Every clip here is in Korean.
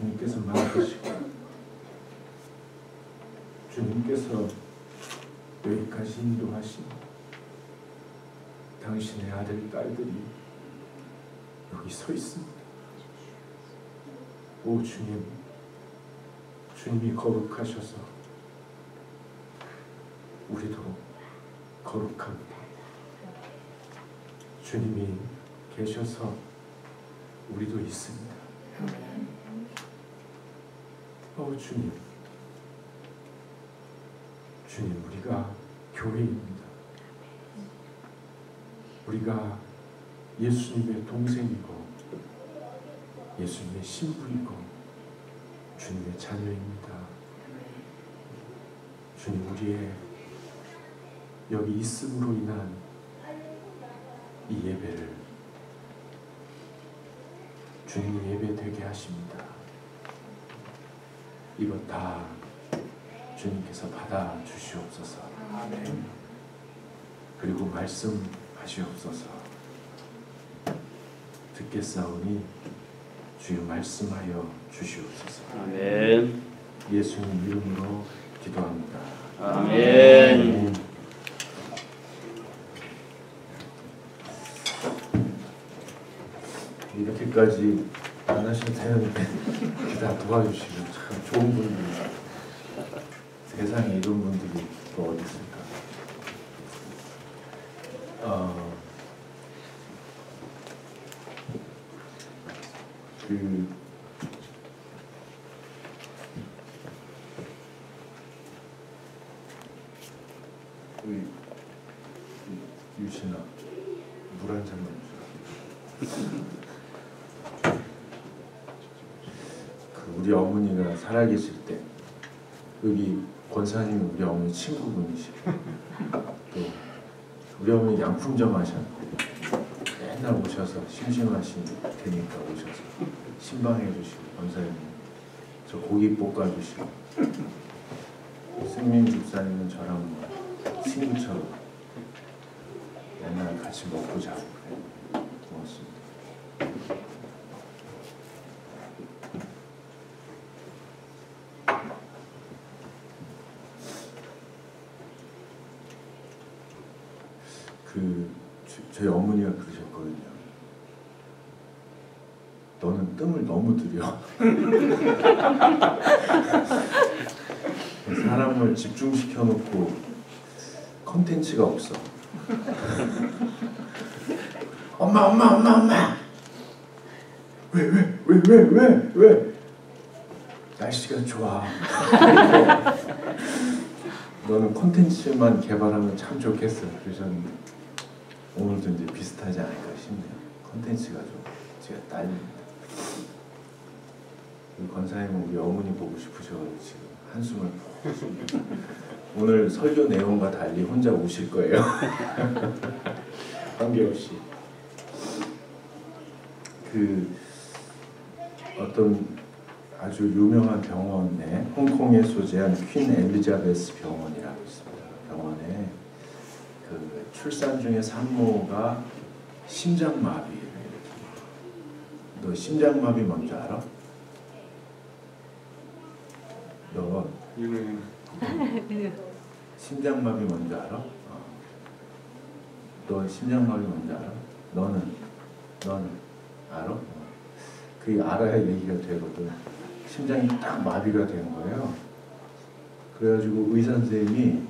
주님께서 맡으시고 주님께서 여기까지 인도하신 당신의 아들, 딸들이 여기 서 있습니다. 오 주님, 주님이 거룩하셔서 우리도 거룩합니다. 주님이 계셔서 우리도 있습니다. 주님, 주님, 우리가 교회입니다. 우리가 예수님의 동생이고 예수님의 신부이고 주님의 자녀입니다. 주님, 우리의 여기 있음으로 인한 이 예배를 주님의 예배 되게 하십니다. 이것 다 주님께서 받아 주시옵소서. 아멘. 그리고 말씀하시옵소서. 듣겠사오니 주여 말씀하여 주시옵소서. 아멘. 예수님 이름으로 기도합니다. 아멘. 이렇게까지 안 하셔도 되는데 다 도와주시고 참 좋은 분들이, 세상에 이런 분들이 또 어디 있을까. 우리 유신아, 물 한 잔만 주라. 우리 어머니가 살아계실 때 여기 권사님이 우리 어머니 친구분이시고 또 우리 어머니 양품점 하셨는데 맨날 오셔서 심심하신 테니까 오셔서 신방해 주시고 권사님 저 고기 볶아 주시고 승민 집사님은 저랑 뭐 친구처럼 맨날 같이 먹고 자고 그래요. 고맙습니다. 저희 어머니가 그러셨거든요. 너는 뜸을 너무 들여. 사람을 집중시켜 놓고 컨텐츠가 없어. 엄마. 왜? 날씨가 좋아. 너는 컨텐츠만 개발하면 참 좋겠어. 그러셨는데 오늘도 이제 비슷하지 않을까 싶네요. 컨텐츠가 좀 제가 딸립니다. 권사님은 우리 어머니 보고 싶으셔가지고 지금 한숨을 푹 쉬고 오늘 설교 내용과 달리 혼자 우실 거예요. 한겨울 씨. 어떤 아주 유명한 병원에 홍콩에 소재한 퀸 엘리자베스 병원이라고 있습니다. 병원에 출산 중에 산모가 심장마비예요. 너 심장마비 뭔지 알아? 너 심장마비 뭔지 알아? 너 심장마비 뭔지 알아? 너는 알아? 그게 알아야 얘기가 되거든. 심장이 딱 마비가 된 거예요. 그래가지고 의사 선생님이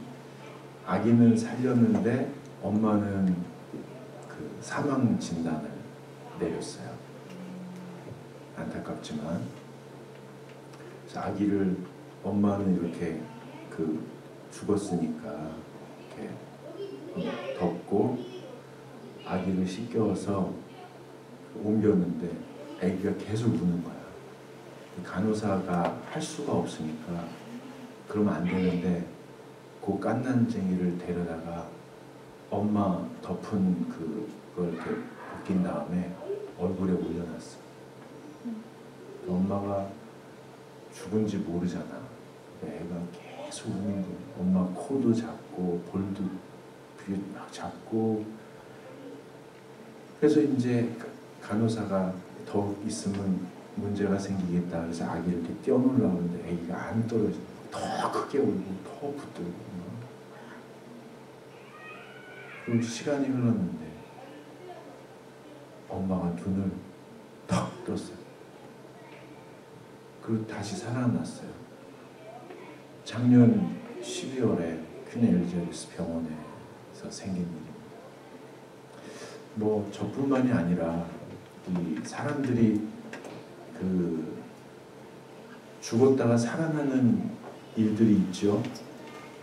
아기는 살렸는데 엄마는 사망 진단을 내렸어요. 안타깝지만 그래서 아기를 엄마는 이렇게 죽었으니까 이렇게 덮고 아기를 씻겨서 옮겼는데 아기가 계속 우는 거야. 간호사가 할 수가 없으니까 그러면 안 되는데 그 깐난쟁이를 데려다가 엄마 덮은 그걸 이렇게 벗긴 다음에 얼굴에 올려놨어. 엄마가 죽은지 모르잖아. 애가 계속 우는 거야. 엄마 코도 잡고 볼도 막 잡고. 그래서 이제 간호사가 더 있으면 문제가 생기겠다. 그래서 아기를 이렇게 떼어놓으려고 하는데 아기가 안 떨어져. 더 크게 울고 더 붙들고. 그리고 시간이 흘렀는데 엄마가 눈을 턱 떴어요. 그리고 다시 살아났어요. 작년 12월에 퀸 엘리자베스 병원에서 생긴 일입니다. 뭐 저뿐만이 아니라 이 사람들이 그 죽었다가 살아나는 일들이 있죠.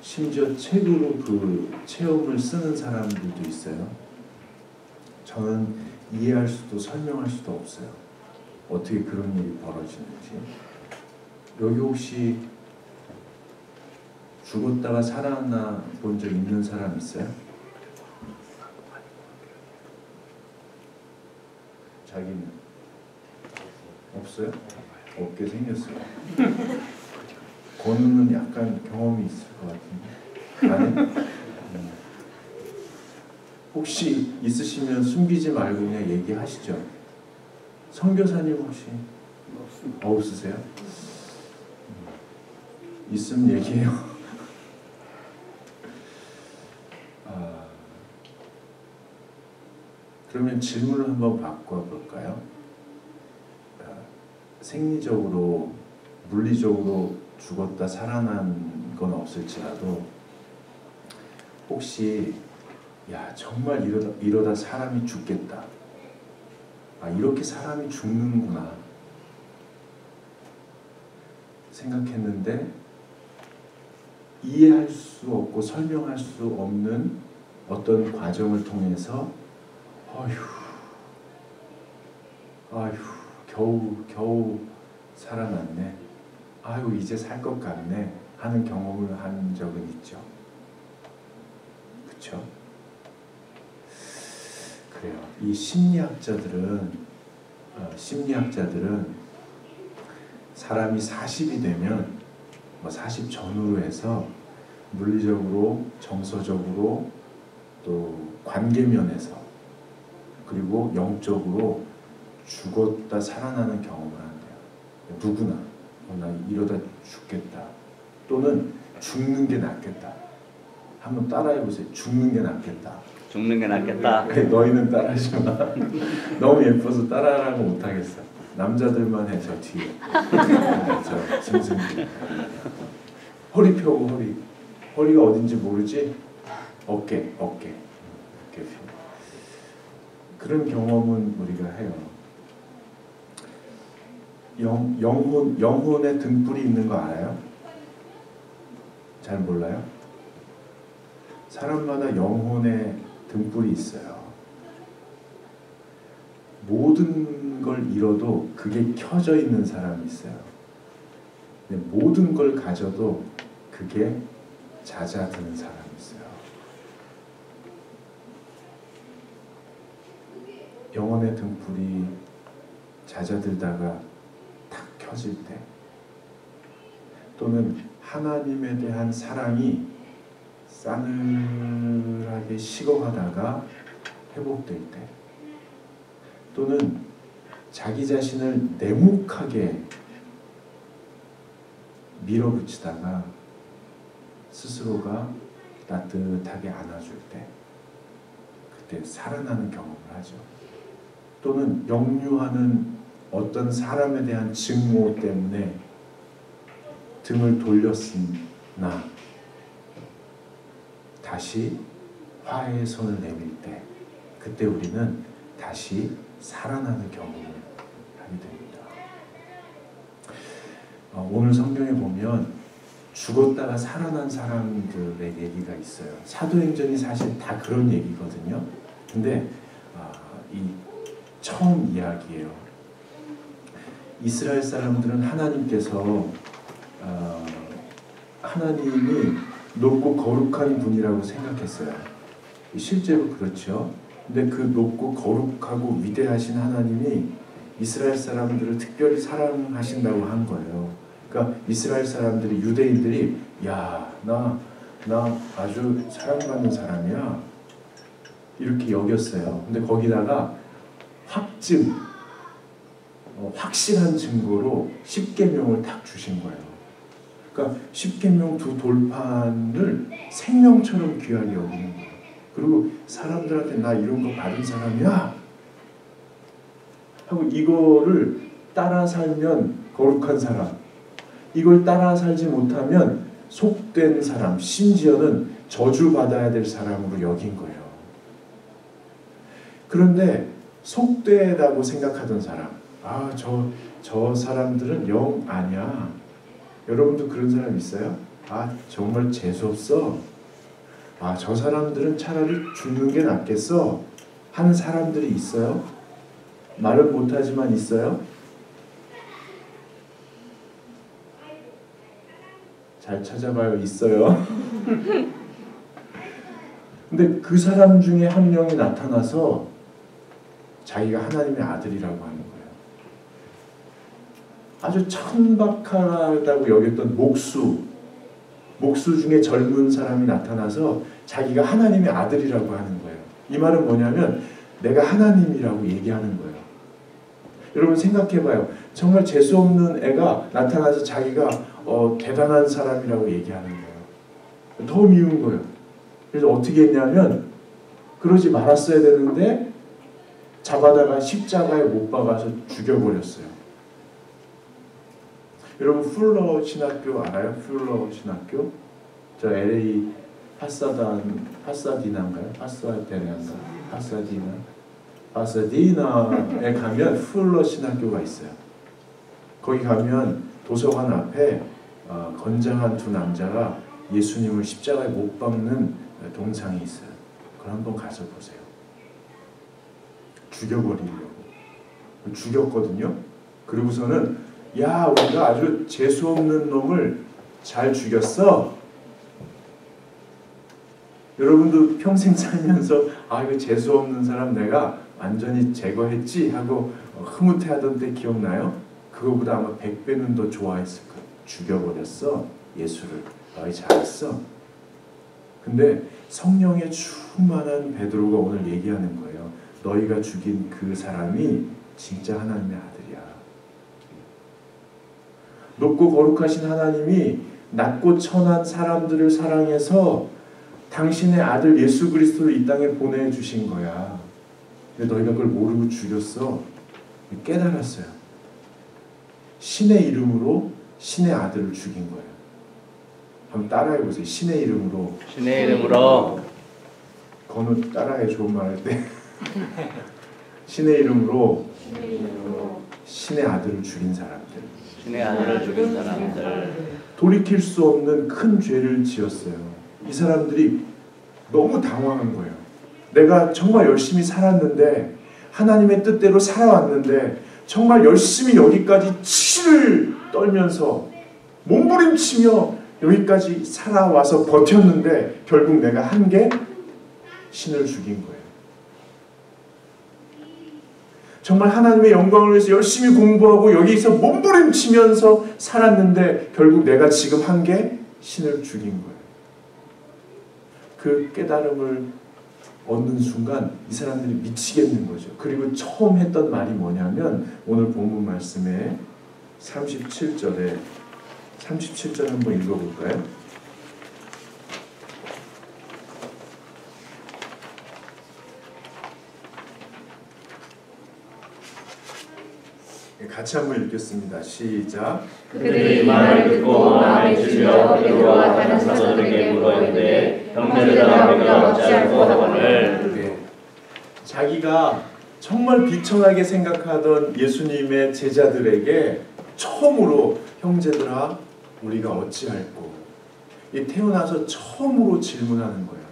심지어 책으로 그 체험을 쓰는 사람들도 있어요. 저는 이해할 수도 설명할 수도 없어요. 어떻게 그런 일이 벌어지는지. 여기 혹시 죽었다가 살아나 본 적 있는 사람 있어요? 자기는? 없어요? 없게 생겼어요. 권우는 약간 경험이 있을 것 같은데. 아니? 혹시 있으시면 숨기지 말고 그냥 얘기하시죠. 선교사님 혹시 없으세요? 있으면 얘기해요. 그러면 질문을 한번 바꿔볼까요? 생리적으로, 물리적으로 죽었다 살아난 건 없을지라도 혹시 야 정말 이러다 사람이 죽겠다. 이렇게 사람이 죽는구나 생각했는데 이해할 수 없고 설명할 수 없는 어떤 과정을 통해서 겨우 살아났네. 아유 이제 살 것 같네 하는 경험을 한 적은 있죠. 그렇죠? 그래요. 이 심리학자들은 사람이 40이 되면 40 전후로 해서 물리적으로, 정서적으로, 또 관계면에서 그리고 영적으로 죽었다 살아나는 경험을 한대요. 누구나 나 이러다 죽겠다 또는 죽는 게 낫겠다. 한번 따라해보세요. 죽는 게 낫겠다. 죽는 게 낫겠다. 너희는 따라하지 마. 너무 예뻐서 따라하라고 못하겠어. 남자들만 해. 저 뒤에 저 짐승들. 허리 펴고 허리가 어딘지 모르지? 어깨 펴. 그런 경험은 우리가 해요. 영혼의 등불이 있는 거 알아요? 잘 몰라요? 사람마다 영혼의 등불이 있어요. 모든 걸 잃어도 그게 켜져 있는 사람이 있어요. 근데 모든 걸 가져도 그게 잦아드는 사람이 있어요. 영혼의 등불이 잦아들다가 탁 켜질 때, 또는 하나님에 대한 사랑이 싸늘하게 식어가다가 회복될 때, 또는 자기 자신을 냉혹하게 밀어붙이다가 스스로가 따뜻하게 안아줄 때, 그때 살아나는 경험을 하죠. 또는 역류하는 어떤 사람에 대한 증오 때문에 등을 돌렸으나 다시 화해의 손을 내밀 때, 그때 우리는 다시 살아나는 경험을 하게 됩니다. 오늘 성경에 보면 죽었다가 살아난 사람들의 얘기가 있어요. 사도행전이 사실 다 그런 얘기거든요. 근데 이 처음 이야기예요. 이스라엘 사람들은 하나님께서 하나님이 높고 거룩한 분이라고 생각했어요. 실제로 그렇죠. 근데 그 높고 거룩하고 위대하신 하나님이 이스라엘 사람들을 특별히 사랑하신다고 한 거예요. 그러니까 이스라엘 사람들이, 유대인들이 나 아주 사랑받는 사람이야 이렇게 여겼어요. 근데 거기다가 확증, 확실한 증거로 십계명을 딱 주신 거예요. 그러니까 십계명 두 돌판을 생명처럼 귀하게 여기는 거예요. 그리고 사람들한테 나 이런 거 받은 사람이야 하고 이거를 따라 살면 거룩한 사람, 이걸 따라 살지 못하면 속된 사람, 심지어는 저주받아야 될 사람으로 여긴 거예요. 그런데 속되다고 생각하던 사람, 저 사람들은 영 아니야. 여러분도 그런 사람 있어요? 정말 재수없어. 저 사람들은 차라리 죽는 게 낫겠어 하는 사람들이 있어요? 말은 못하지만 있어요? 잘 찾아봐요. 있어요. 근데 그 사람 중에 한 명이 나타나서 자기가 하나님의 아들이라고 하는 거예요. 아주 천박하다고 여겼던 목수 중에 젊은 사람이 나타나서 자기가 하나님의 아들이라고 하는 거예요. 이 말은 뭐냐면 내가 하나님이라고 얘기하는 거예요. 여러분 생각해봐요. 정말 재수없는 애가 나타나서 자기가 대단한 사람이라고 얘기하는 거예요. 더 미운 거예요. 그래서 어떻게 했냐면 그러지 말았어야 되는데 잡아다가 십자가에 못 박아서 죽여버렸어요. 여러분 풀러 신학교 알아요? 풀러 신학교? 저 LA 파사디나인가요? 파사디나에 가면 풀러 신학교가 있어요. 거기 가면 도서관 앞에 건장한 두 남자가 예수님을 십자가에 못 박는 동상이 있어요. 그걸 한번 가서 보세요. 죽여버리려고. 죽였거든요. 그리고서는 우리가 아주 재수없는 놈을 잘 죽였어. 여러분도 평생 살면서 이거 재수없는 사람 내가 완전히 제거했지 하고 흐뭇해하던 때 기억나요? 그거보다 아마 100배는 더 좋아했을 거예요. 죽여버렸어. 예수를. 너희 잘했어. 근데 성령에 충만한 베드로가 오늘 얘기하는 거예요. 너희가 죽인 그 사람이 진짜 하나님의 아들이야. 높고 거룩하신 하나님이 낮고 천한 사람들을 사랑해서 당신의 아들 예수 그리스도를 이 땅에 보내주신 거야. 근데 너희가 그걸 모르고 죽였어. 깨달았어요. 신의 이름으로 신의 아들을 죽인 거예요. 한번 따라해보세요. 신의 이름으로. 신의 이름으로. 건우 따라해. 좋은 말 할 때. 신의 이름으로 신의 아들을 죽인 사람들. 신의 아들을 죽인 사람들. 돌이킬 수 없는 큰 죄를 지었어요. 이 사람들이 너무 당황한 거예요. 내가 정말 열심히 살았는데 하나님의 뜻대로 살아왔는데 정말 열심히 여기까지 치를 떨면서 몸부림치며 여기까지 살아와서 버텼는데 결국 내가 한 게 신을 죽인 거예요. 정말 하나님의 영광을 위해서 열심히 공부하고 여기서 몸부림치면서 살았는데 결국 내가 지금 한 게 신을 죽인 거예요. 그 깨달음을 얻는 순간 이 사람들이 미치겠는 거죠. 그리고 처음 했던 말이 뭐냐면 오늘 본문 말씀에 37절 한번 읽어볼까요? 같이 한번 읽겠습니다. 시작. 그들이 말을 듣고 마음에 질려 베드로와 다른 사도들에게 물었는데 형제들아 우리가 어찌할꼬 하거늘. 자기가 정말 비천하게 생각하던 예수님의 제자들에게 처음으로 형제들아 우리가 어찌할꼬. 태어나서 처음으로 질문하는 거예요.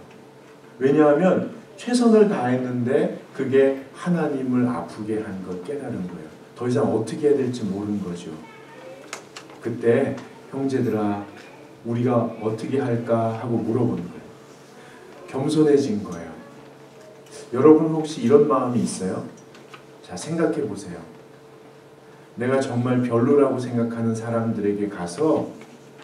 왜냐하면 최선을 다했는데 그게 하나님을 아프게 한 걸 깨달은 거예요. 더 이상 어떻게 해야 될지 모르는 거죠. 그때 형제들아 우리가 어떻게 할까 하고 물어보는 거예요. 겸손해진 거예요. 여러분 혹시 이런 마음이 있어요? 자, 생각해 보세요. 내가 정말 별로라고 생각하는 사람들에게 가서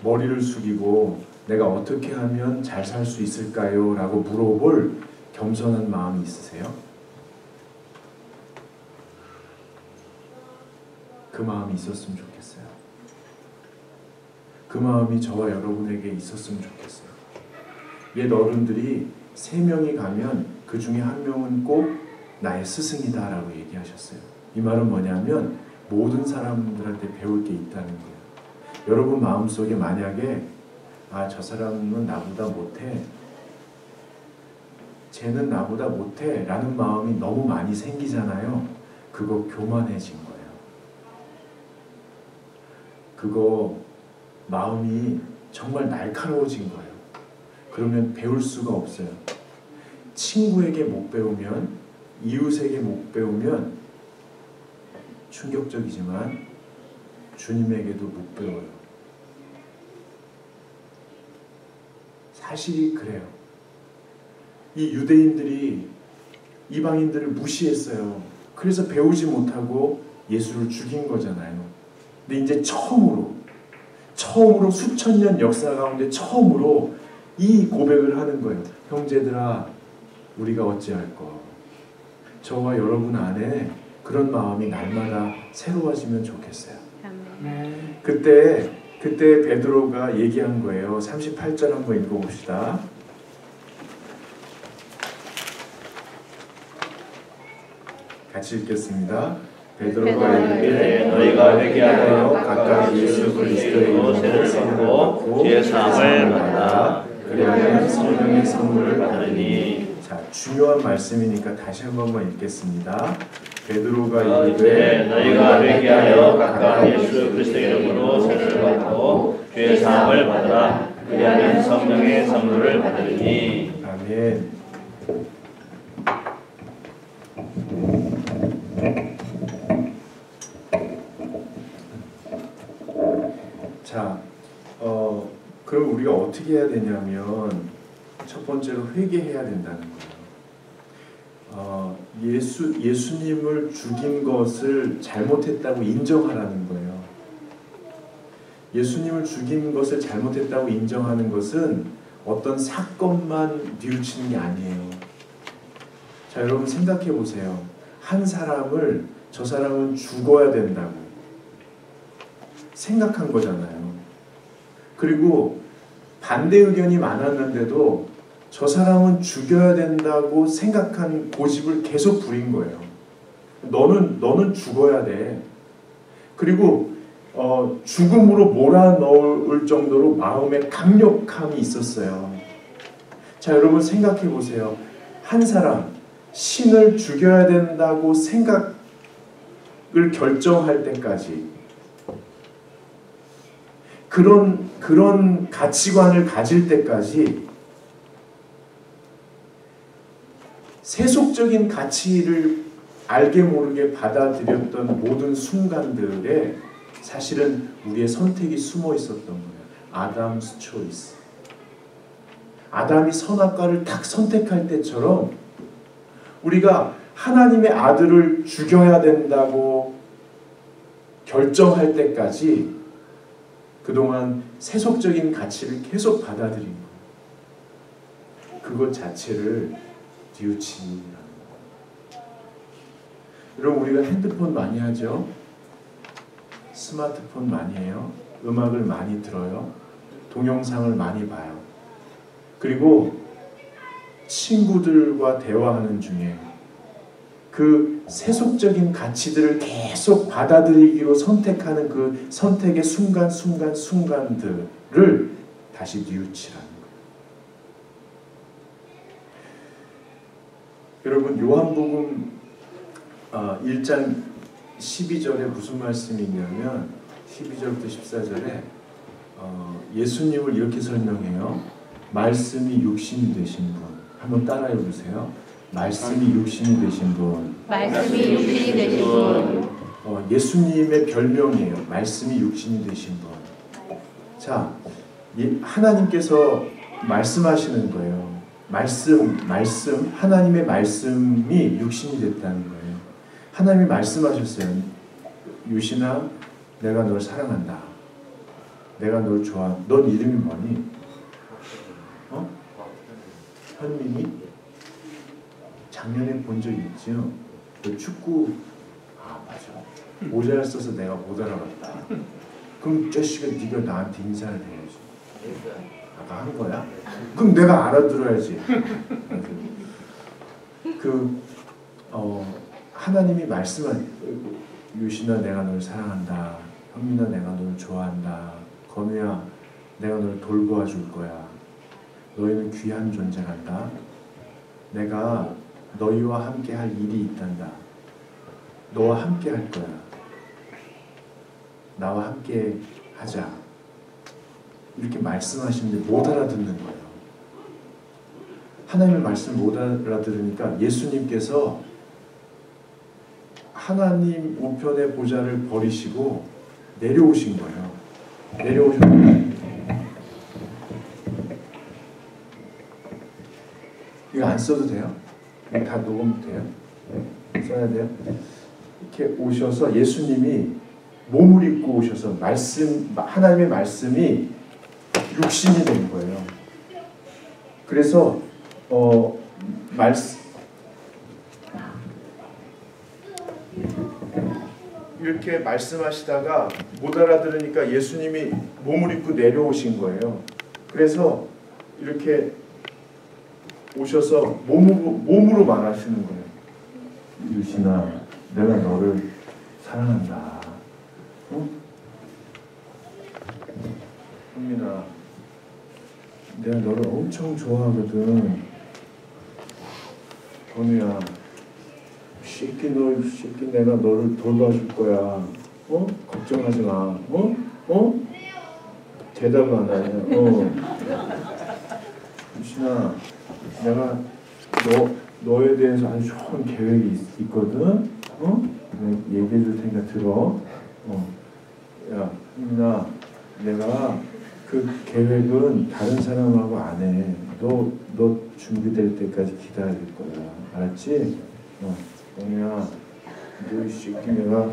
머리를 숙이고 내가 어떻게 하면 잘 살 수 있을까요? 라고 물어볼 겸손한 마음이 있으세요? 그 마음이 있었으면 좋겠어요. 그 마음이 저와 여러분에게 있었으면 좋겠어요. 옛 어른들이 3명이 가면 그 중에 1명은 꼭 나의 스승이다 라고 얘기하셨어요. 이 말은 뭐냐면 모든 사람들한테 배울 게 있다는 거예요. 여러분 마음속에 만약에 저 사람은 나보다 못해, 쟤는 나보다 못해 라는 마음이 너무 많이 생기잖아요. 그거 교만해진 거예요. 그거 마음이 정말 날카로워진 거예요. 그러면 배울 수가 없어요. 친구에게 못 배우면, 이웃에게 못 배우면 충격적이지만 주님에게도 못 배워요. 사실이 그래요. 이 유대인들이 이방인들을 무시했어요. 그래서 배우지 못하고 예수를 죽인 거잖아요. 근데 이제 처음으로 수천 년 역사 가운데 처음으로 이 고백을 하는 거예요. 형제들아, 우리가 어찌할꼬. 저와 여러분 안에 그런 마음이 날마다 새로워지면 좋겠어요. 그때 베드로가 얘기한 거예요. 38절 한번 읽어봅시다. 같이 읽겠습니다. 베드로가 이르되 너희가 회개하여 각각 예수 그리스도의 이름으로 세례를 받고 죄 사함을 받아 그리하면 성령의 선물을 받으니. 자, 중요한 말씀이니까 다시 한 번만 읽겠습니다. 베드로가 이르되 너희가 회개하여 각각 예수 그리스도의 이름으로 세례를 받고 죄 사함을 받아 그리하면 성령의 선물을 받으니. 아멘. 자, 그럼 우리가 어떻게 해야 되냐면 첫 번째로 회개해야 된다는 거예요. 예수님을 죽인 것을 잘못했다고 인정하라는 거예요. 예수님을 죽인 것을 잘못했다고 인정하는 것은 어떤 사건만 뉘우치는 게 아니에요. 자, 여러분 생각해 보세요. 한 사람을 저 사람은 죽어야 된다고 생각한 거잖아요. 그리고 반대 의견이 많았는데도 저 사람은 죽여야 된다고 생각한 고집을 계속 부린 거예요. 너는 죽어야 돼. 그리고 죽음으로 몰아넣을 정도로 마음에 강력함이 있었어요. 자, 여러분 생각해 보세요. 한 사람 신을 죽여야 된다고 생각을 결정할 때까지 그런 가치관을 가질 때까지 세속적인 가치를 알게 모르게 받아들였던 모든 순간들에 사실은 우리의 선택이 숨어 있었던 거예요. 아담스 초이스. 아담이 선악과를 딱 선택할 때처럼 우리가 하나님의 아들을 죽여야 된다고 결정할 때까지 그동안 세속적인 가치를 계속 받아들인 거예요. 그것 자체를 뉘우치는 거예요. 여러분, 우리가 핸드폰 많이 하죠? 스마트폰 많이 해요. 음악을 많이 들어요. 동영상을 많이 봐요. 그리고 친구들과 대화하는 중에 그 세속적인 가치들을 계속 받아들이기로 선택하는 그 선택의 순간들을 다시 뉘우치라는 거예요. 여러분, 요한복음 1장 12절에 무슨 말씀이 있냐면 12절부터 14절에 예수님을 이렇게 설명해요. 말씀이 육신이 되신 분. 한번 따라해 보세요. 말씀이 육신이 되신 분. 말씀이 육신이 되신 분. 예수님의 별명이에요. 말씀이 육신이 되신 분. 자, 하나님께서 말씀하시는 거예요. 말씀, 하나님의 말씀이 육신이 됐다는 거예요. 하나님이 말씀하셨어요. 유신아, 내가 널 사랑한다. 내가 널 좋아. 넌 이름이 뭐니? 현민이? 작년에 본 적 있죠? 너 축구, 맞아. 모자를 써서 내가 못 알아봤다. 그럼 제시가 네가 나한테 인사를 해야지. 아까 한 거야? 그럼 내가 알아들어야지. 하나님이 말씀한 유신아 내가 널 사랑한다. 현민아 내가 널 좋아한다. 건우야 내가 널 돌보아 줄 거야. 너희는 귀한 존재란다. 내가 너희와 함께 할 일이 있단다. 너와 함께 할 거야. 나와 함께 하자. 이렇게 말씀하시는데 못 알아듣는 거예요. 하나님의 말씀을 못 알아들으니까 예수님께서 하나님 우편의 보좌를 버리시고 내려오신 거예요. 내려오셨는데 이거 안 써도 돼요? 이거 다 녹음돼요? 써야 돼요? 이렇게 오셔서 예수님이 몸을 입고 오셔서 하나님의 말씀이 육신이 된 거예요. 그래서 이렇게 말씀하시다가 못 알아들으니까 예수님이 몸을 입고 내려오신 거예요. 그래서 이렇게 오셔서 몸으로 말하시는 거예요. 유신아, 내가 너를 사랑한다. 응? 현민아, 내가 너를 엄청 좋아하거든. 건우야, 새끼 내가 너를 돌봐줄 거야. 걱정하지 마. 대답을 안 하냐. 유신아, 내가 너에 대해서 아주 좋은 계획이 있거든. 내가 얘기해 줄 테니까 들어. 야, 현민아, 내가 그 계획은 다른 사람하고 안 해. 너 준비될 때까지 기다릴 거야. 알았지? 영희야, 너 이 새끼 내가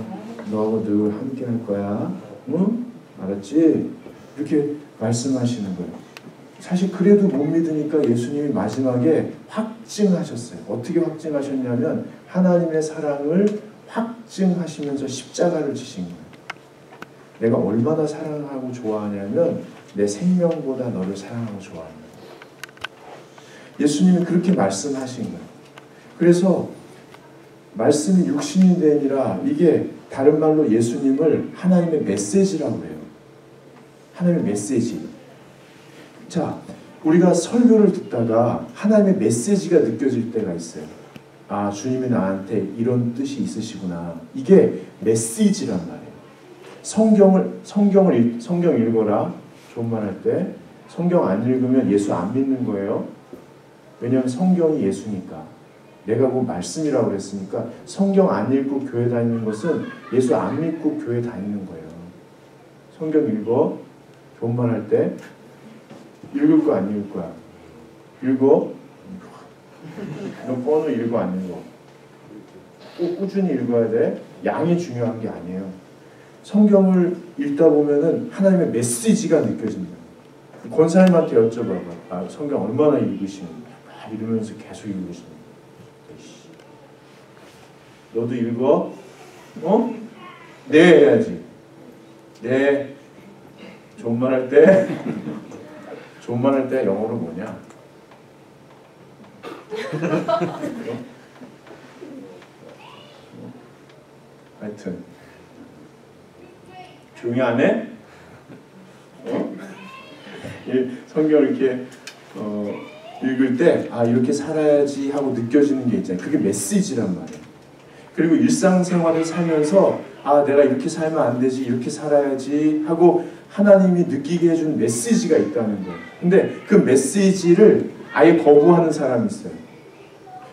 너하고 늘 함께 할 거야. 응? 알았지? 이렇게 말씀하시는 거예요. 사실 그래도 못 믿으니까 예수님이 마지막에 확증하셨어요. 어떻게 확증하셨냐면 하나님의 사랑을 확증하시면서 십자가를 지신 거예요. 내가 얼마나 사랑하고 좋아하냐면 내 생명보다 너를 사랑하고 좋아한다. 예수님이 그렇게 말씀하신 거예요. 그래서 말씀이 육신이 되니라, 이게 다른 말로 예수님을 하나님의 메시지라고 해요. 하나님의 메시지. 자, 우리가 설교를 듣다가 하나님의 메시지가 느껴질 때가 있어요. 아, 주님이 나한테 이런 뜻이 있으시구나. 이게 메시지란 말이에요. 성경 읽어라. 좋은 말 할 때 성경 안 읽으면 예수 안 믿는 거예요. 왜냐하면 성경이 예수니까. 내가 뭐 말씀이라고 그랬으니까 성경 안 읽고 교회 다니는 것은 예수 안 믿고 교회 다니는 거예요. 성경 읽어. 좋은 말 할 때 읽을 거 안 읽을 거야? 읽어? 너 번호 읽어 안 읽어? 꼭 꾸준히 읽어야 돼. 양이 중요한 게 아니에요. 성경을 읽다 보면은 하나님의 메시지가 느껴집니다. 권사님한테 여쭤봐봐. 아, 성경 얼마나 읽으시는지. 이러면서 계속 읽으시는. 너도 읽어? 네 해야지. 네. 좋은 말 할 때 좋은 말 할 때 영어로 뭐냐? 하여튼 조용히 안 해? 성경을 이렇게 읽을 때 아, 이렇게 살아야지 하고 느껴지는 게 있잖아요. 그게 메시지란 말이에요. 그리고 일상생활을 살면서 아, 내가 이렇게 살면 안 되지, 이렇게 살아야지 하고 하나님이 느끼게 해준 메시지가 있다는 거예요. 근데 그 메시지를 아예 거부하는 사람이 있어요.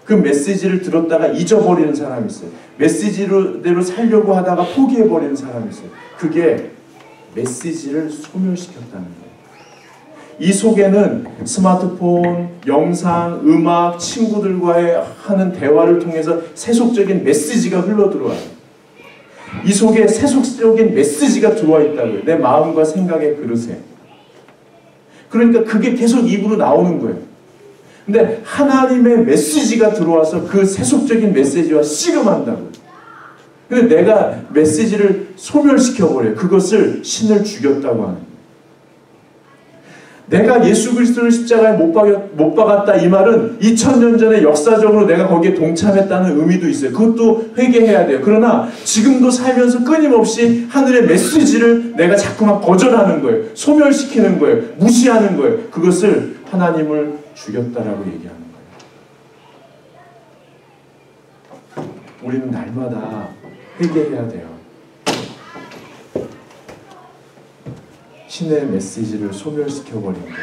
그 메시지를 들었다가 잊어버리는 사람이 있어요. 메시지대로 살려고 하다가 포기해버리는 사람이 있어요. 그게 메시지를 소멸시켰다는 거예요. 이 속에는 스마트폰, 영상, 음악, 친구들과의 하는 대화를 통해서 세속적인 메시지가 흘러들어와요. 이 속에 세속적인 메시지가 들어와 있다고요. 내 마음과 생각의 그릇에. 그러니까 그게 계속 입으로 나오는 거예요. 근데 하나님의 메시지가 들어와서 그 세속적인 메시지와 씨름한다고요. 근데 내가 메시지를 소멸시켜버려요. 그것을 신을 죽였다고 하는 거예요. 내가 예수 그리스도를 십자가에 못 박았다 이 말은 2000년 전에 역사적으로 내가 거기에 동참했다는 의미도 있어요. 그것도 회개해야 돼요. 그러나 지금도 살면서 끊임없이 하늘의 메시지를 내가 자꾸만 거절하는 거예요. 소멸시키는 거예요. 무시하는 거예요. 그것을 하나님을 죽였다라고 얘기하는 거예요. 우리는 날마다 회개해야 돼요. 신의 메시지를 소멸시켜버린 것을,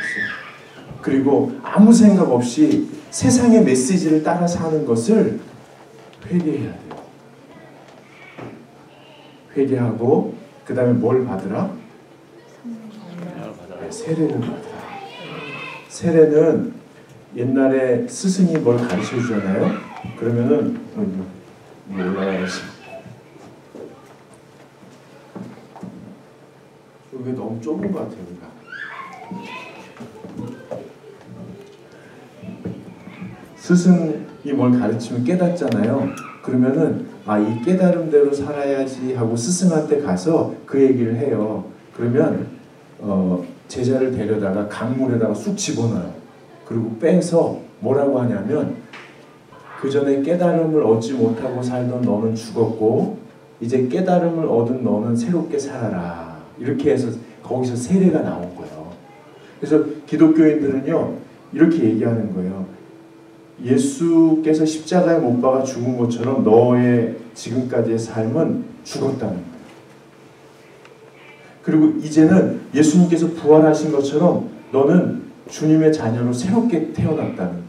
그리고 아무 생각 없이 세상의 메시지를 따라 사는 것을 회개해야 돼요. 회개하고 그 다음에 뭘 받으라? 네, 세례를 받으라. 세례는 옛날에 스승이 뭘 가르쳐 주잖아요. 그러면은 올라가야지. 이게 너무 좁은 것 같아요, 우리가. 스승이 뭘 가르치면 깨닫잖아요. 그러면은 이 깨달음대로 살아야지 하고 스승한테 가서 그 얘기를 해요. 그러면 제자를 데려다가 강물에다가 쑥 집어넣어요. 그리고 빼서 뭐라고 하냐면, 그 전에 깨달음을 얻지 못하고 살던 너는 죽었고 이제 깨달음을 얻은 너는 새롭게 살아라. 이렇게 해서 거기서 세례가 나온 거예요. 그래서 기독교인들은요 이렇게 얘기하는 거예요. 예수께서 십자가에 못 박아 죽은 것처럼 너의 지금까지의 삶은 죽었다는 거예요. 그리고 이제는 예수님께서 부활하신 것처럼 너는 주님의 자녀로 새롭게 태어났다는 거예요.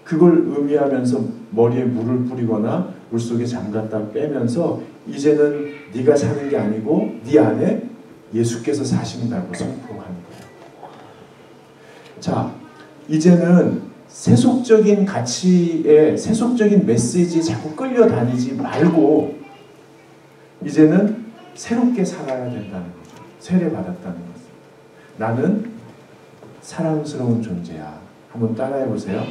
그걸 의미하면서 머리에 물을 뿌리거나 물속에 장갑다 빼면서 이제는 네가 사는 게 아니고 네 안에 예수께서 사신다고 선포하는 거예요. 자, 이제는 세속적인 가치에, 세속적인 메시지에 자꾸 끌려다니지 말고 이제는 새롭게 살아야 된다는 거죠. 세례받았다는 거죠. 나는 사랑스러운 존재야. 한번 따라해 보세요.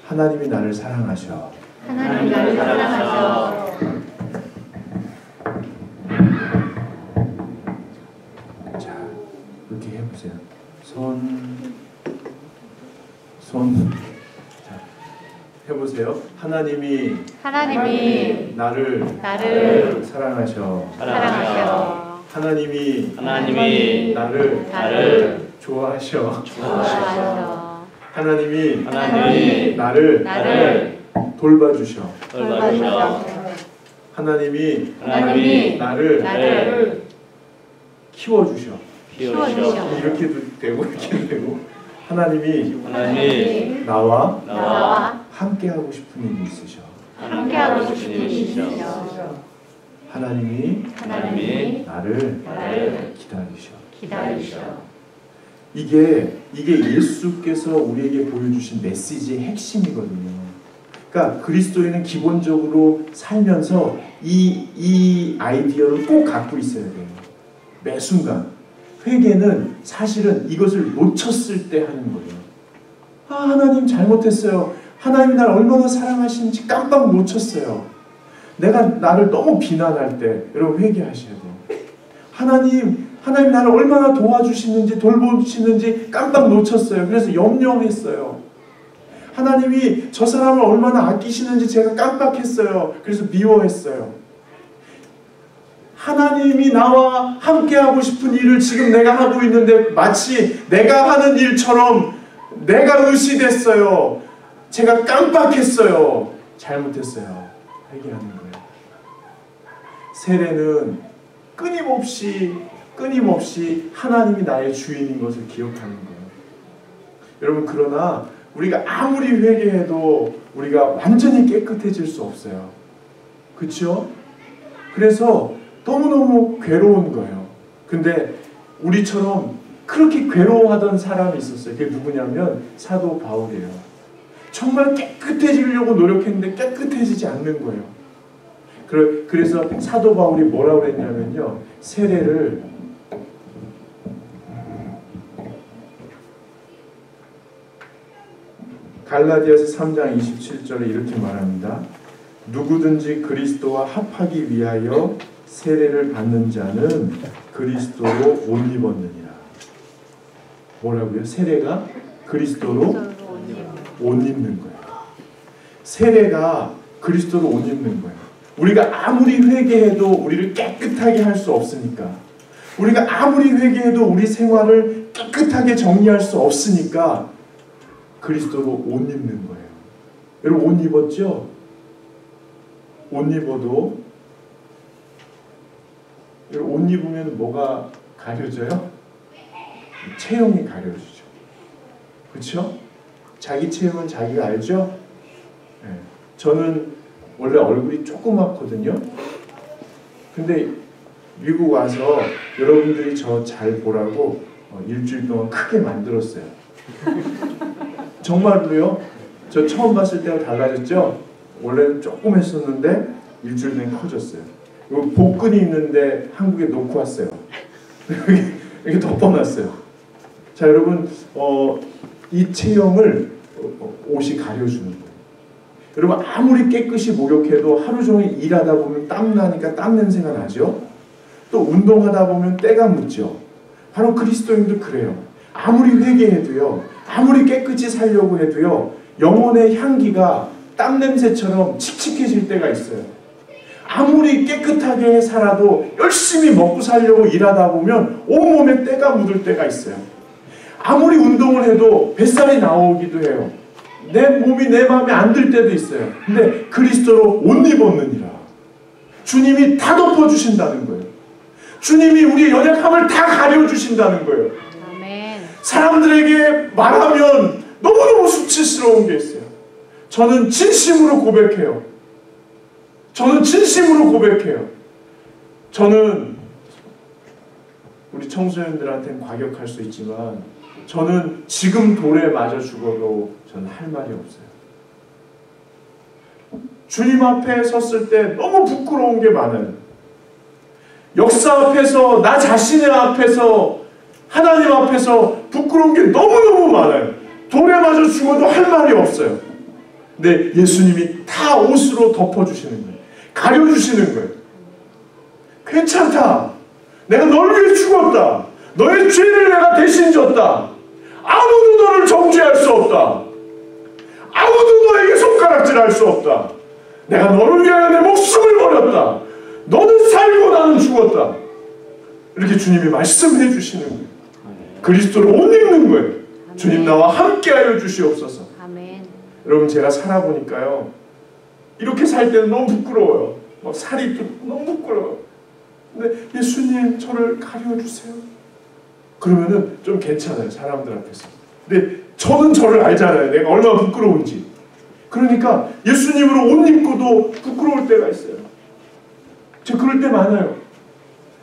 하나님이 나를 사랑하셔. 하나님이 나를 사랑하셔. 자, 이렇게 해보세요. 자, 해보세요. 하나님이 나를 사랑하셔. 하나님이 나를 좋아하셔. 하나님이 나를 돌봐주셔. 하나님이 나를 키워주셔. 이렇게도 되고 이렇게도 되고, 하나님이 나와 함께하고 싶은 일이 있으셔. 하나님이 나를 기다리셔. 이게 예수께서 우리에게 보여주신 메시지의 핵심이거든요. 그러니까 그리스도인은 기본적으로 살면서 이 아이디어를 꼭 갖고 있어야 돼요. 매 순간. 회개는 사실은 이것을 놓쳤을 때 하는 거예요. 하나님 잘못했어요. 하나님이 나를 얼마나 사랑하시는지 깜빡 놓쳤어요. 내가 나를 너무 비난할 때 여러분 회개하셔야 돼요. 하나님 나를 얼마나 도와주시는지 돌보시는지 깜빡 놓쳤어요. 그래서 염려했어요. 하나님이 저 사람을 얼마나 아끼시는지 제가 깜빡했어요. 그래서 미워했어요. 하나님이 나와 함께하고 싶은 일을 지금 내가 하고 있는데 마치 내가 하는 일처럼 내가 의시됐어요. 제가 깜빡했어요. 잘못했어요. 회개하는 거예요. 세례는 끊임없이 하나님이 나의 주인인 것을 기억하는 거예요. 여러분, 그러나 우리가 아무리 회개해도 우리가 완전히 깨끗해질 수 없어요. 그렇죠? 그래서 너무너무 괴로운 거예요. 근데 우리처럼 그렇게 괴로워하던 사람이 있었어요. 그게 누구냐면 사도 바울이에요. 정말 깨끗해지려고 노력했는데 깨끗해지지 않는 거예요. 그래서 사도 바울이 뭐라고 그랬냐면요, 세례를 갈라디아서 3장 27절에 이렇게 말합니다. 누구든지 그리스도와 합하기 위하여 세례를 받는 자는 그리스도로 옷 입었느니라. 뭐라고요? 세례가 그리스도로 옷 입는 거예요. 세례가 그리스도로 옷 입는 거예요. 우리가 아무리 회개해도 우리를 깨끗하게 할 수 없으니까, 우리가 아무리 회개해도 우리 생활을 깨끗하게 정리할 수 없으니까 그리스도로 옷 입는 거예요. 여러분 옷 입었죠? 옷 입어도 옷 입으면 뭐가 가려져요? 체형이 가려지죠. 그렇죠? 자기 체형은 자기가 알죠? 네. 저는 원래 얼굴이 조그맣거든요. 근데 미국 와서 여러분들이 저 잘 보라고 일주일 동안 크게 만들었어요. 정말로요. 저 처음 봤을 때와 달라졌죠? 원래는 조금 했었는데 일주일 동안 커졌어요. 그리고 복근이 있는데 한국에 놓고 왔어요. 이렇게 덮어놨어요. 자, 여러분, 이 체형을 옷이 가려주는 거예요. 여러분 아무리 깨끗이 목욕해도 하루 종일 일하다 보면 땀 나니까 땀 냄새가 나죠. 또 운동하다 보면 때가 묻죠. 바로 그리스도인도 그래요. 아무리 회개해도요, 아무리 깨끗이 살려고 해도요, 영혼의 향기가 땀 냄새처럼 칙칙해질 때가 있어요. 아무리 깨끗하게 살아도 열심히 먹고 살려고 일하다 보면 온몸에 때가 묻을 때가 있어요. 아무리 운동을 해도 뱃살이 나오기도 해요. 내 몸이 내 마음에 안 들 때도 있어요. 근데 그리스도로 옷 입었느니라. 주님이 다 덮어주신다는 거예요. 주님이 우리의 연약함을 다 가려주신다는 거예요. 아멘. 사람들에게 말하면 너무너무 수치스러운 게 있어요. 저는 진심으로 고백해요. 저는 진심으로 고백해요. 저는 우리 청소년들한테는 과격할 수 있지만 저는 지금 돌에 맞아 죽어도 저는 할 말이 없어요. 주님 앞에 섰을 때 너무 부끄러운 게 많아요. 역사 앞에서, 나 자신의 앞에서, 하나님 앞에서 부끄러운 게 너무너무 많아요. 돌에 맞아 죽어도 할 말이 없어요. 근데 예수님이 다 옷으로 덮어주시는 거예요. 가려주시는 거예요. 괜찮다. 내가 널 위해 죽었다. 너의 죄를 내가 대신 졌다. 아무도 너를 정죄할 수 없다. 아무도 너에게 손가락질할 수 없다. 내가 너를 위하여 내 목숨을 버렸다. 너는 살고 나는 죽었다. 이렇게 주님이 말씀해 주시는 거예요. 그리스도로 옷 입는 거예요. 주님 나와 함께하여 주시옵소서. 아멘. 여러분 제가 살아보니까요, 이렇게 살 때는 너무 부끄러워요. 막 살이 또 너무 부끄러워요. 근데 예수님 저를 가려주세요. 그러면은 좀 괜찮아요, 사람들 앞에서. 근데 저는 저를 알잖아요. 내가 얼마나 부끄러운지. 그러니까 예수님으로 옷 입고도 부끄러울 때가 있어요. 저 그럴 때 많아요.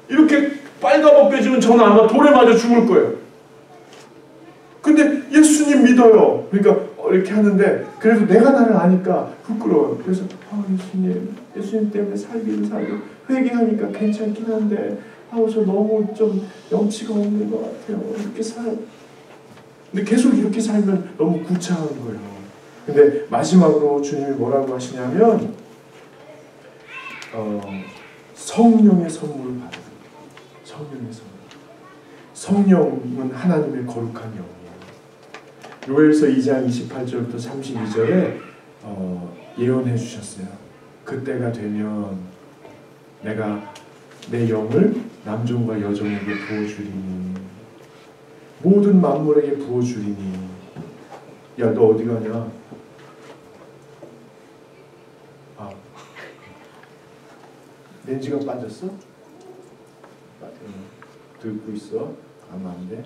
이렇게 빨가벗겨지면 저는 아마 돌에 맞아 죽을 거예요. 근데 예수님 믿어요. 그러니까 이렇게 하는데 그래도 내가 나를 아니까 부끄러워요. 그래서 예수님 때문에 살기는 살고 회개하니까 괜찮긴 한데 저 너무 좀 염치가 없는 것 같아요. 이렇게 살아요. 근데 계속 이렇게 살면 너무 구차한 거예요. 근데 마지막으로 주님이 뭐라고 하시냐면 성령의 선물을 받아요. 성령의 선물. 성령은 하나님의 거룩한 영이에요. 요엘서 2장 28절부터 32절에 예언해 주셨어요. 그때가 되면 내가 내 영을 남종과 여종에게 부어주리니 모든 만물에게 부어주리니. 야, 너 어디 가냐? 렌즈가 빠졌어? 듣고 있어? 아마 안 돼.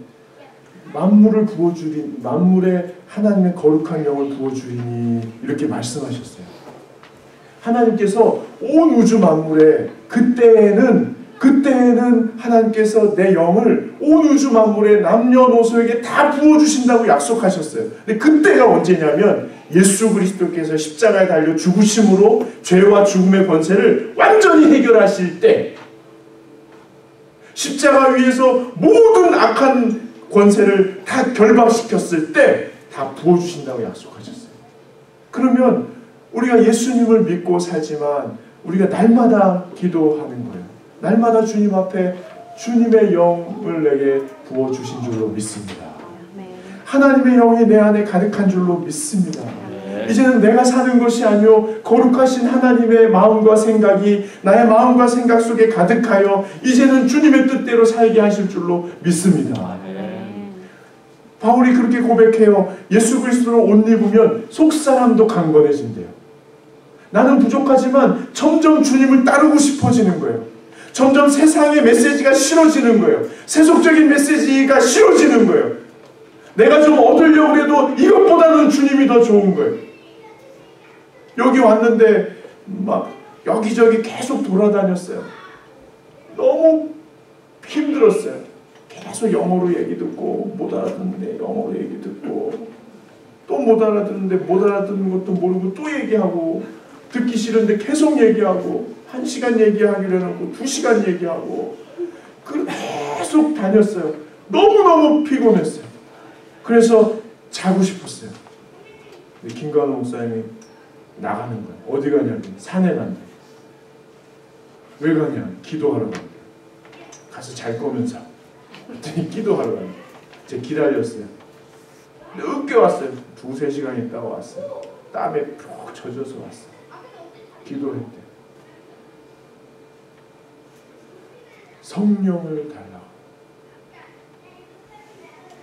만물을 부어주리, 만물에 하나님의 거룩한 영을 부어주리니 이렇게 말씀하셨어요. 하나님께서 온 우주 만물에 그때에는 하나님께서 내 영을 온 우주 만물의 남녀노소에게 다 부어주신다고 약속하셨어요. 근데 그때가 언제냐면 예수 그리스도께서 십자가에 달려 죽으심으로 죄와 죽음의 권세를 완전히 해결하실 때, 십자가 위에서 모든 악한 권세를 다 결박시켰을 때 다 부어주신다고 약속하셨어요. 그러면 우리가 예수님을 믿고 살지만 우리가 날마다 기도하는 거예요. 날마다 주님 앞에 주님의 영을 내게 부어주신 줄로 믿습니다. 하나님의 영이 내 안에 가득한 줄로 믿습니다. 이제는 내가 사는 것이 아니요 거룩하신 하나님의 마음과 생각이 나의 마음과 생각 속에 가득하여 이제는 주님의 뜻대로 살게 하실 줄로 믿습니다. 바울이 그렇게 고백해요. 예수 그리스도로 옷 입으면 속사람도 강건해진대요. 나는 부족하지만 점점 주님을 따르고 싶어지는 거예요. 점점 세상의 메시지가 싫어지는 거예요. 세속적인 메시지가 싫어지는 거예요. 내가 좀 얻으려고 해도 이것보다는 주님이 더 좋은 거예요. 여기 왔는데 막 여기저기 계속 돌아다녔어요. 너무 힘들었어요. 계속 영어로 얘기 듣고 못 알아듣는데 영어로 얘기 듣고 또 못 알아듣는데 못 알아듣는 것도 모르고 또 얘기하고 듣기 싫은데 계속 얘기하고 1시간 얘기하기로 해놓고 2시간 얘기하고 계속 다녔어요. 너무너무 피곤했어요. 그래서 자고 싶었어요. 근데 김관호 목사님이 나가는 거예요. 어디 가냐면 산에 간다. 왜 가냐? 기도하러 간다. 가서 잘 거면서 그랬더니 기도하러 간다. 제가 기다렸어요. 늦게 왔어요. 2-3시간 있다가 왔어요. 땀에 푹 젖어서 왔어요. 기도했대. 성령을 달라고.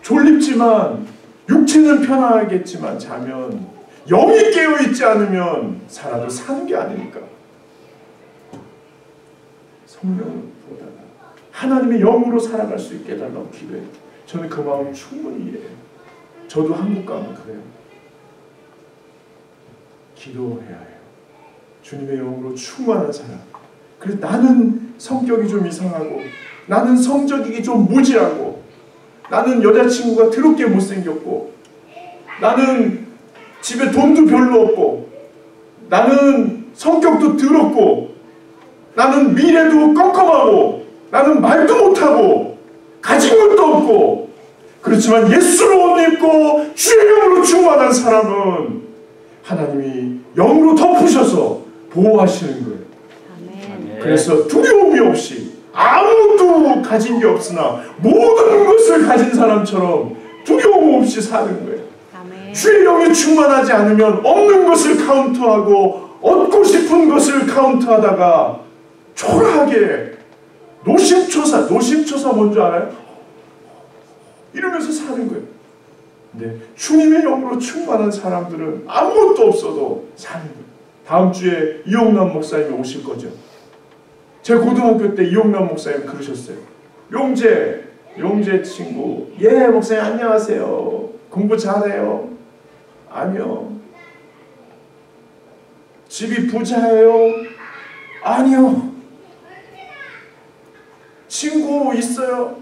졸립지만 육체는 편하겠지만 자면 영이 깨어있지 않으면 살아도 사는 게 아니니까 성령을 보다가 하나님의 영으로 살아갈 수 있게 해달라고 기도해요. 저는 그 마음 충분히 이해해요. 저도 한국 가면 그래요. 기도해야 해요. 주님의 영으로 충만한 사람. 그래서 나는 성격이 좀 이상하고 나는 성적이 좀 무지하고 나는 여자친구가 더럽게 못생겼고 나는 집에 돈도 별로 없고 나는 성격도 더럽고 나는 미래도 껌껌하고 나는 말도 못하고 가진 것도 없고 그렇지만 예수로 옷 입고 주의 영으로 충만한 사람은 하나님이 영으로 덮으셔서 보호하시는 거예요. 아멘. 그래서 두려움이 없이 아무것도 가진 게 없으나 모든 것을 가진 사람처럼 두려움 없이 사는 거예요. 아멘. 주의 영이 충만하지 않으면 없는 것을 카운트하고 얻고 싶은 것을 카운트하다가 초라하게 노심초사 뭔지 알아요? 이러면서 사는 거예요. 근데 주님의 영으로 충만한 사람들은 아무것도 없어도 사는 거예요. 다음 주에 이용남 목사님이 오실 거죠. 제 고등학교 때 이용남 목사님 그러셨어요. 용재 친구. 예, 목사님 안녕하세요. 공부 잘해요? 아니요. 집이 부자예요? 아니요. 친구 있어요?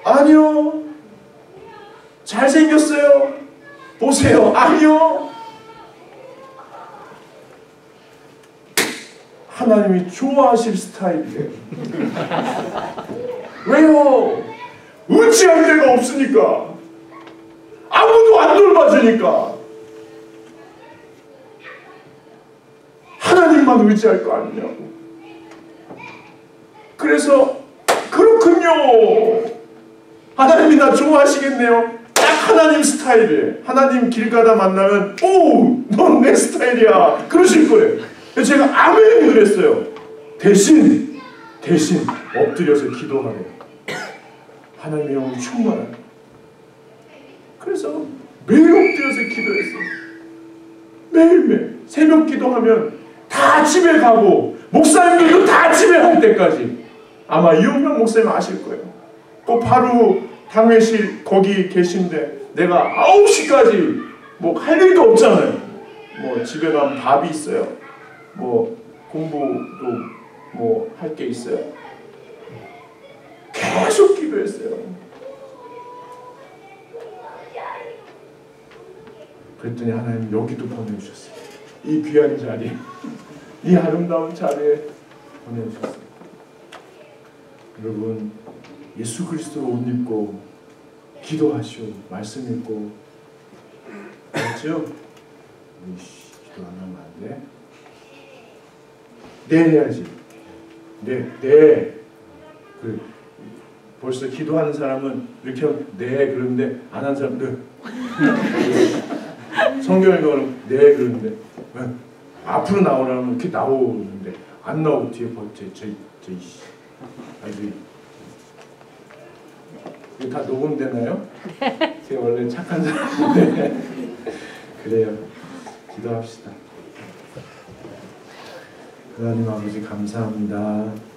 아니요. 잘생겼어요? 보세요. 아니요. 하나님이 좋아하실 스타일이에요. 왜요? 의지할 데가 없으니까. 아무도 안 돌봐주니까. 하나님만 의지할 거 아니냐고. 그래서 그렇군요. 하나님이 나 좋아하시겠네요. 딱 하나님 스타일이에요. 하나님 길 가다 만나면 오! 넌 내 스타일이야. 그러실 거예요. 제가 아멘 그랬어요. 대신 엎드려서 기도하래요. 하나님의 영이 충만한. 그래서 매일 엎드려서 기도했어요. 매일매일 새벽 기도하면 다 집에 가고 목사님들도 다 집에 갈 때까지. 아마 이용명 목사님 아실 거예요. 또 바로 당회실 거기 계신데 내가 9시까지 뭐 할 일도 없잖아요. 뭐 집에 가면 밥이 있어요. 뭐 공부도 뭐 할 게 있어요. 계속 기도했어요. 그랬더니 하나님 여기도 보내주셨어요. 이 귀한 자리, 이 아름다운 자리에 보내주셨어요. 여러분 예수 그리스도로 옷 입고 기도하시오. 말씀 읽고 알죠? 기도 안 하면 안 돼. 네 해야지. 네. 그 벌써 기도하는 사람은 이렇게 하면 네 그러는데 안 하는 사람 네. 성경 읽어는 네 그러는데 네. 앞으로 나오라면 이렇게 나오는데 안 나오고 뒤에 아주 이거 다 녹음되나요? 제가 원래 착한 사람인데 그래요. 기도합시다. 하나님 아버지 감사합니다.